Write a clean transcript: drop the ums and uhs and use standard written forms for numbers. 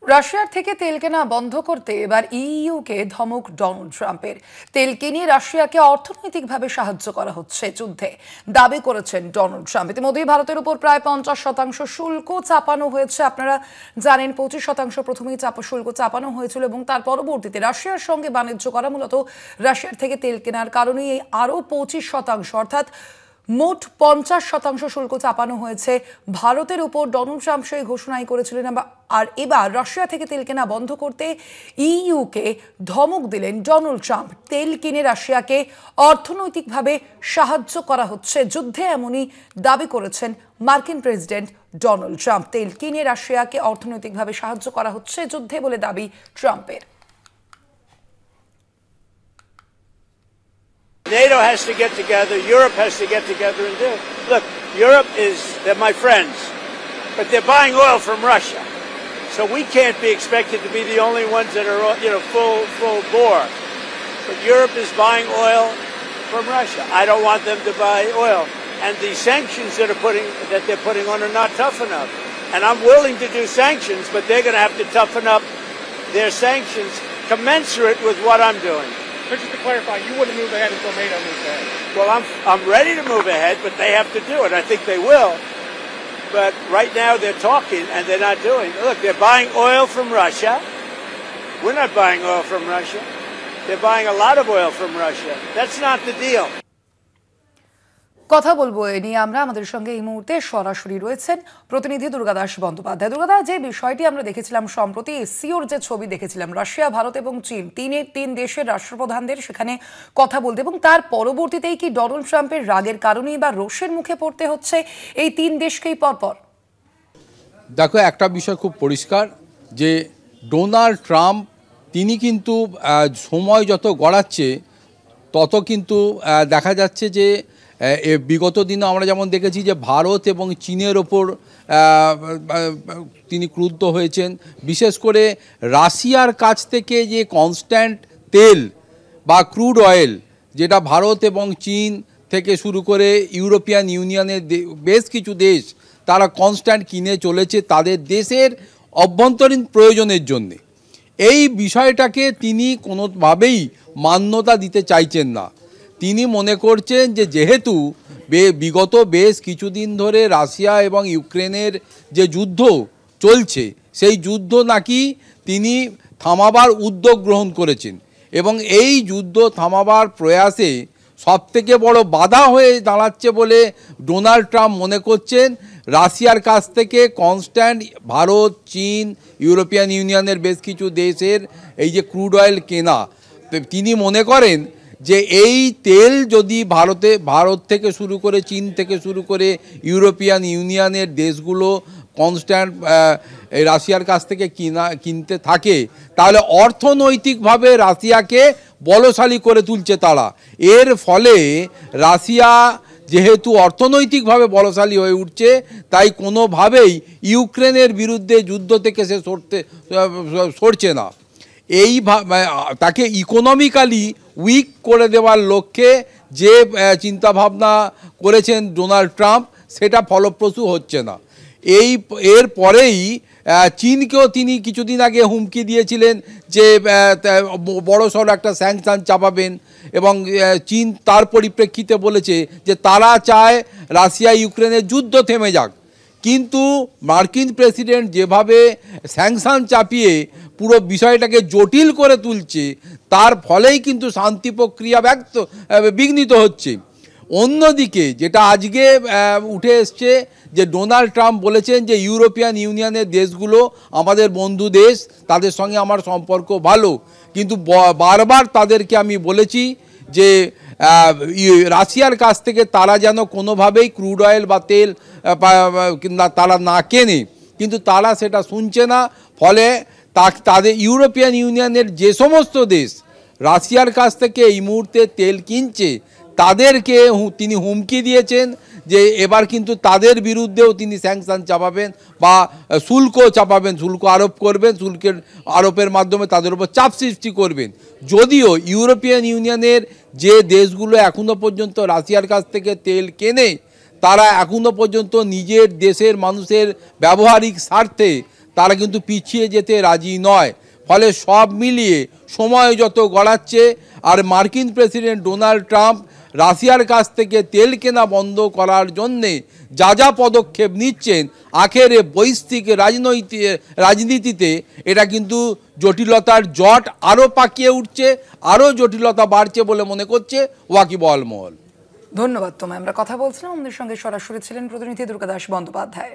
রাশিয়ার থেকে তেল কেনা বন্ধ করতে এবার ইইউকে ধমক ডোনাল্ড ট্রাম্পের। তেল কিনে রাশিয়াকে অর্থনৈতিকভাবে সাহায্য করা হচ্ছে যুদ্ধে, দাবি করেছেন ডোনাল্ড ট্রাম্প। ইতিমধ্যেই ভারতের উপর প্রায় 50% শুল্ক চাপানো হয়েছে। আপনারা জানেন 25% প্রথমেই শুল্ক চাপানো হয়েছিল এবং তার পরবর্তীতে রাশিয়ার সঙ্গে বাণিজ্য করা মূলত রাশিয়ার থেকে তেল কেনার কারণেই আরও 25% অর্থাৎ মোট 50% শুল্ক চাপানো হয়েছে ভারতের উপর। ডোনাল্ড ট্রাম্প সেই ঘোষণাই করেছিলেন। আর এবার রাশিয়া থেকে তেল কেনা বন্ধ করতে ইইউকে ধমক দিলেন ডোনাল্ড ট্রাম্প। তেল কিনে রাশিয়াকে অর্থনৈতিকভাবে সাহায্য করা হচ্ছে যুদ্ধে, এমনই দাবি করেছেন মার্কিন প্রেসিডেন্ট ডোনাল্ড ট্রাম্প। তেল কিনে রাশিয়াকে অর্থনৈতিকভাবে সাহায্য করা হচ্ছে যুদ্ধে বলে দাবি ট্রাম্পের। NATO has to get together, Europe has to get together and do it. Look, Europe they're my friends, but they're buying oil from Russia. So we can't be expected to be the only ones that are, full bore. But Europe is buying oil from Russia. I don't want them to buy oil. And the sanctions that they're putting on are not tough enough. And I'm willing to do sanctions, but they're going to have to toughen up their sanctions commensurate with what I'm doing. But just to clarify, you wouldn't move ahead until NATO moves ahead. Well, I'm ready to move ahead, but they have to do it. I think they will. But right now they're talking and they're not doing. Look, they're buying oil from Russia. We're not buying oil from Russia. They're buying a lot of oil from Russia. That's not the deal. কথা বলবো এ নিয়ে আমরা। আমাদের সঙ্গে এই মুহূর্তে সরাসরি রয়েছেন প্রতিনিধি দুর্গাদাস বন্দ্যোপাধ্যায়। দুর্গাদা, যে বিষয়টি আমরা দেখেছিলাম সম্প্রতি, এসসিওর যে ছবি দেখেছিলাম, রাশিয়া, ভারত এবং চীন, তিন দেশের রাষ্ট্রপ্রধানদের সেখানে কথা বলতে, এবং তার পরবর্তীতেই কি ডোনাল্ড ট্রাম্পের রাগের কারণেই বা রোষের মুখে পড়তে হচ্ছে এই তিন দেশকেই পরপর? দেখো, একটা বিষয় খুব পরিষ্কার যে ডোনাল্ড ট্রাম্প তিনি কিন্তু সময় যত গড়াচ্ছে তত কিন্তু দেখা যাচ্ছে যে বিগত দিনে আমরা যেমন দেখেছি যে ভারত এবং চীনের ওপর তিনি ক্রুদ্ধ হয়েছেন। বিশেষ করে রাশিয়ার কাছ থেকে যে কনস্ট্যান্ট তেল বা ক্রুড অয়েল, যেটা ভারত এবং চীন থেকে শুরু করে ইউরোপিয়ান ইউনিয়নের বেশ কিছু দেশ তারা কনস্ট্যান্ট কিনে চলেছে তাদের দেশের অভ্যন্তরীণ প্রয়োজনের জন্যে, এই বিষয়টাকে তিনি কোনোভাবেই মান্যতা দিতে চাইছেন না। তিনি মনে করছেন যে যেহেতু বিগত বেশ কিছুদিন ধরে রাশিয়া এবং ইউক্রেনের যে যুদ্ধ চলছে সেই যুদ্ধ নাকি তিনি থামাবার উদ্যোগ গ্রহণ করেছেন, এবং এই যুদ্ধ থামাবার প্রয়াসে সবথেকে বড় বাধা হয়ে দাঁড়াচ্ছে বলে ডোনাল্ড ট্রাম্প মনে করছেন রাশিয়ার কাছ থেকে কনস্ট্যান্ট ভারত, চীন, ইউরোপিয়ান ইউনিয়নের বেশ কিছু দেশের এই যে ক্রুড অয়েল কেনা। তিনি মনে করেন যে এই তেল যদি ভারত থেকে শুরু করে, চীন থেকে শুরু করে ইউরোপিয়ান ইউনিয়নের দেশগুলো কনস্ট্যান্ট রাশিয়ার কাছ থেকে কিনতে থাকে, তাহলে অর্থনৈতিকভাবে রাশিয়াকে বলশালী করে তুলছে তারা। এর ফলে রাশিয়া যেহেতু অর্থনৈতিকভাবে বলশালী হয়ে উঠছে, তাই কোনোভাবেই ইউক্রেনের বিরুদ্ধে যুদ্ধ থেকে সে সরছে না। তাকে ইকোনমিক্যালি উইক করে দেওয়ার লক্ষ্যে যে চিন্তাভাবনা করেছেন ডোনাল্ড ট্রাম্প, সেটা ফলপ্রসূ হচ্ছে না। এর পরেই চীনকেও তিনি কিছুদিন আগে হুমকি দিয়েছিলেন যে বড়সড় একটা স্যাংশন চাপাবেন, এবং চীন তার পরিপ্রেক্ষিতে বলেছে যে তারা চায় রাশিয়া ইউক্রেনের যুদ্ধ থেমে যাক। কিন্তু মার্কিন প্রেসিডেন্ট যেভাবে স্যাংশন চাপিয়ে পুরো বিষয়টাকে জটিল করে তুলছে, তার ফলেই কিন্তু শান্তি প্রক্রিয়া বিঘ্নিত হচ্ছে। অন্যদিকে যেটা আজকে উঠে এসছে যে ডোনাল্ড ট্রাম্প বলেছেন যে ইউরোপিয়ান ইউনিয়নের দেশগুলো আমাদের বন্ধু দেশ, তাদের সঙ্গে আমার সম্পর্ক ভালো, কিন্তু বারবার তাদেরকে আমি বলেছি যে রাশিয়ার কাছ থেকে তারা যেন কোনোভাবেই ক্রুড অয়েল বা তেল তারা না কেনে, কিন্তু তারা সেটা শুনছে না। ফলে তাদের ইউরোপিয়ান ইউনিয়নের যে সমস্ত দেশ রাশিয়ার কাছ থেকে এই মুহূর্তে তেল কিনছে তাদেরকে তিনি হুমকি দিয়েছেন যে এবার কিন্তু তাদের বিরুদ্ধেও তিনি স্যাংশন চাপাবেন বা শুল্ক চাপাবেন, শুল্ক আরোপ করবেন, শুল্কের আরোপের মাধ্যমে তাদের উপর চাপ সৃষ্টি করবেন। যদিও ইউরোপিয়ান ইউনিয়নের যে দেশগুলো এখনও পর্যন্ত রাশিয়ার কাছ থেকে তেল কেনে, তারা এখনও পর্যন্ত নিজের দেশের মানুষের ব্যবহারিক স্বার্থে তারা কিন্তু পিছিয়ে যেতে রাজি নয়। ফলে সব মিলিয়ে সময় যত গড়াচ্ছে আর মার্কিন প্রেসিডেন্ট ডোনাল্ড ট্রাম্প রাশিয়ার কাছ থেকে তেল কেনা বন্ধ করার জন্যে যা যা পদক্ষেপ নিচ্ছেন, আখেরে বৈশ্বিক রাজনীতিতে এটা কিন্তু জটিলতার জট আরও পাকিয়ে উঠছে, আরও জটিলতা বাড়ছে বলে মনে করছে ওয়াকিবহাল মহল। ধন্যবাদ তোমায়। আমরা কথা বলছিলাম, আমাদের সঙ্গে সরাসরি ছিলেন প্রতিনিধি দুর্গাদাস বন্দ্যোপাধ্যায়।